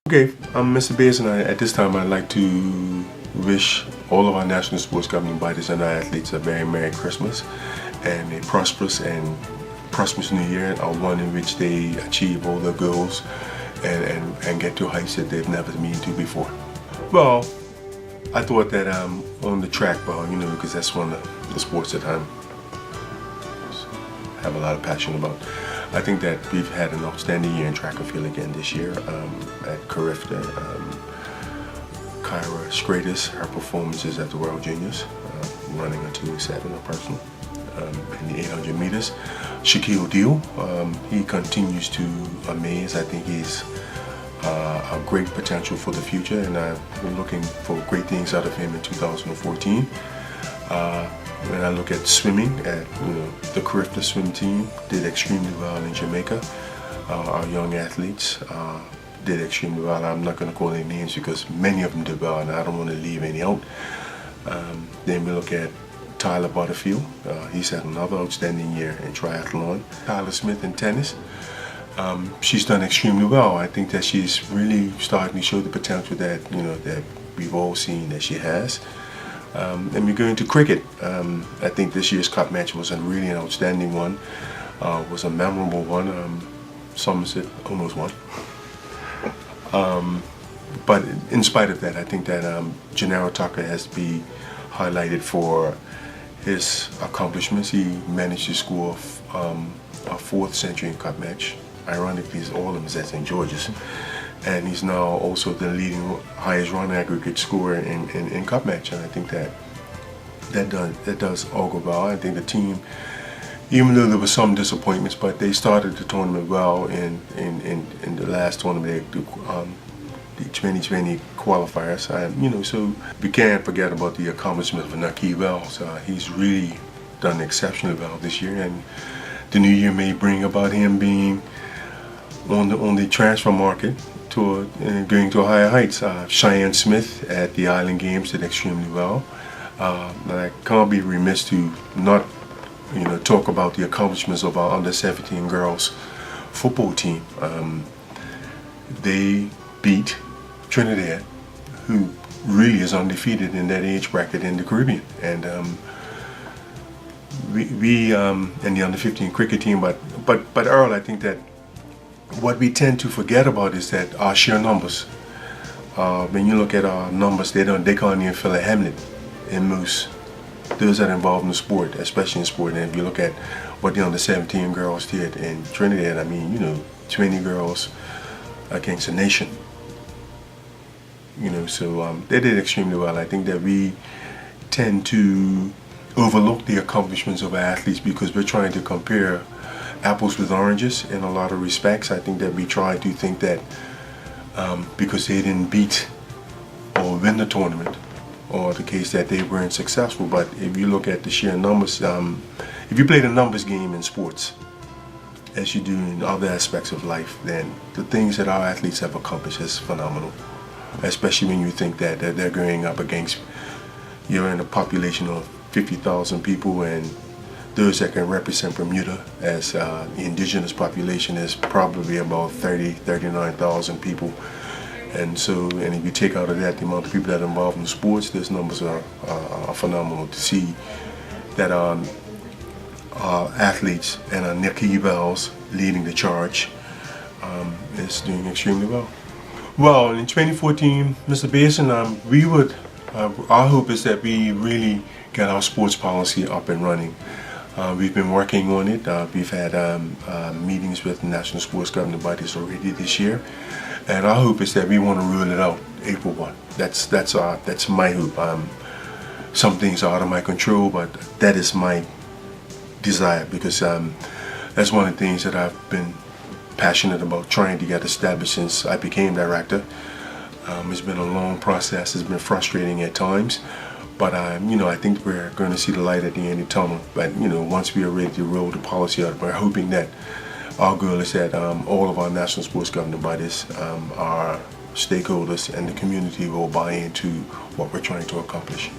Okay, I'm Mr. Bass, and at this time I'd like to wish all of our national sports governing bodies and our athletes a very Merry Christmas and a prosperous New Year, one in which they achieve all their goals and get to heights that they've never been to before. Well, I thought that on the track ball, because that's one of the sports that I have a lot of passion about. I think that we've had an outstanding year in track and field again this year at Carifta. Kyra Stratus, her performances at the World Juniors, running a 2:07 a personal in the 800 meters. Shaquille Deal, he continues to amaze. I think he's a great potential for the future, and I'm looking for great things out of him in 2014. When I look at swimming, the Carifta swim team did extremely well in Jamaica. Our young athletes did extremely well. I'm not going to call any names because many of them did well, and I don't want to leave any out. Then we look at Tyler Butterfield. He's had another outstanding year in triathlon. Tyler Smith in tennis. She's done extremely well. I think that she's really starting to show the potential that that we've all seen that she has. And we go into cricket. I think this year's cup match was really an outstanding one. Was a memorable one. Somerset almost won. But in spite of that, I think that Gennaro Tucker has to be highlighted for his accomplishments. He managed to score a fourth century cup match. Ironically, all of them is at St. George's. And he's now also the leading highest run aggregate scorer in cup match, and I think that does augur well. I think the team, even though there were some disappointments, but they started the tournament well in the last tournament, the 2020 qualifiers. So we can't forget about the accomplishment of Nakeem Wells. He's really done exceptionally well this year, and the new year may bring about him being on the transfer market. Going to higher heights. Cheyenne Smith at the Island Games did extremely well. I can't be remiss to not talk about the accomplishments of our under-17 girls football team. They beat Trinidad, who really is undefeated in that age bracket in the Caribbean, and we and the under-15 cricket team. But Earl, I think that what we tend to forget about is that our sheer numbers. When you look at our numbers, they can't even fill a hamlet in most those that are involved in the sport, especially in sport. And if you look at what the under-17 girls did in Trinidad, 20 girls against a nation. So they did extremely well. I think that we tend to overlook the accomplishments of our athletes because we're trying to compare apples with oranges in a lot of respects. I think that we try to think that because they didn't beat or win the tournament, or the case that they weren't successful. But if you look at the sheer numbers, if you play the numbers game in sports, as you do in other aspects of life, then the things that our athletes have accomplished is phenomenal. Especially when you think that they're going up against, you're in a population of 50,000 people, and those that can represent Bermuda as the indigenous population is probably about 39,000 people. And if you take out of that the amount of people that are involved in sports, those numbers are phenomenal. To see that our athletes and our Nakeem Wells leading the charge is doing extremely well. Well, in 2014, Mr. Basin, our hope is that we really get our sports policy up and running. We've been working on it. We've had meetings with national sports governing bodies already this year, and our hope is that we want to rule it out April 1. That's my hope. Some things are out of my control, but that is my desire, because that's one of the things that I've been passionate about trying to get established since I became director. It's been a long process. It's been frustrating at times. But I think we're going to see the light at the end of the tunnel. But once we are ready to roll the policy out, we're hoping that our goal is that all of our national sports governing bodies, our stakeholders, and the community will buy into what we're trying to accomplish.